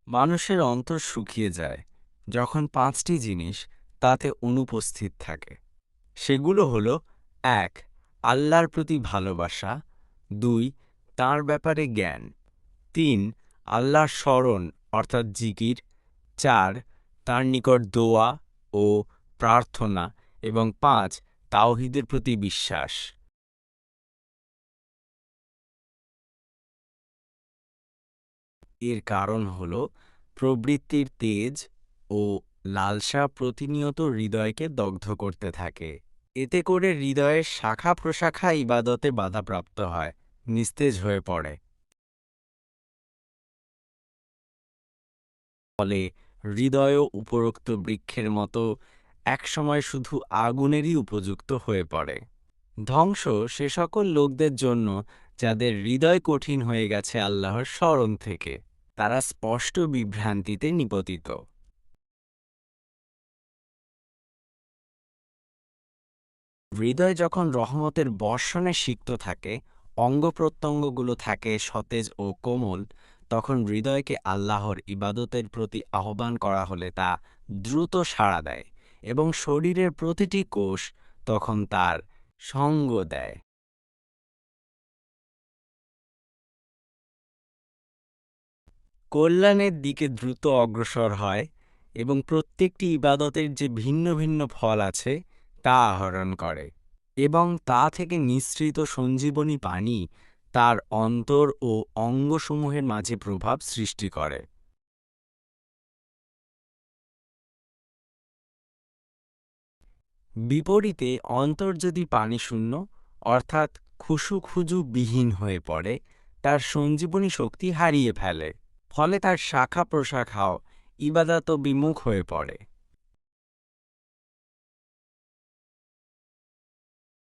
মানুষের অন্তর শুকিয়ে যায় যখন ৫টি জিনিস তাতে অনুপস্থিত থাকে। সেগুলো হলো: ১. আল্লাহর প্রতি ভালোবাসা। ২. তাঁর ব্যাপারে জ্ঞান। ৩. আল্লাহর স্মরণ অর্থাৎ জিকির। ৪. তাঁর নিকট দোয়া ও প্রার্থনা। এবং ৫. তাওহীদের প্রতি বিশ্বাস। এর কারণ হল প্রবৃত্তির তেজ ও লালসা প্রতিনিয়ত হৃদয়কে দগ্ধ করতে থাকে। এতে করে হৃদয়ের শাখা প্রশাখা ইবাদতে বাধাপ্রাপ্ত হয়, নিস্তেজ হয়ে পড়ে। ফলে হৃদয়ও উপরোক্ত বৃক্ষের মতো একসময় শুধু আগুনেরই উপযুক্ত হয়ে পড়ে। ধ্বংস সে সকল লোকদের জন্য যাদের হৃদয় কঠিন হয়ে গেছে আল্লাহর স্মরণ থেকে। তারা স্পষ্ট বিভ্রান্তিতে নিপতিত। হৃদয় যখন রহমতের বর্ষণে সিক্ত থাকে, অঙ্গ প্রত্যঙ্গগুলো থাকে সতেজ ও কোমল, তখন হৃদয়কে আল্লাহর ইবাদতের প্রতি আহ্বান করা হলে তা দ্রুত সাড়া দেয় এবং শরীরের প্রতিটি কোষ তখন তার সঙ্গ দেয়। কল্যাণের দিকে দ্রুত অগ্রসর হয় এবং প্রত্যেকটি ইবাদতের যে ভিন্ন ভিন্ন ফল আছে তা আহরণ করে এবং তা থেকে নিঃসৃত সঞ্জীবনী পানি তার অন্তর ও অঙ্গসমূহের মাঝে প্রভাব সৃষ্টি করে। বিপরীতে অন্তর যদি পানিশূন্য অর্থাৎ খুশুখুজু বিহীন হয়ে পড়ে, তার সঞ্জীবনী শক্তি হারিয়ে ফেলে। ফলে তার শাখা প্রশাখাও ইবাদত বিমুখ হয়ে পড়ে।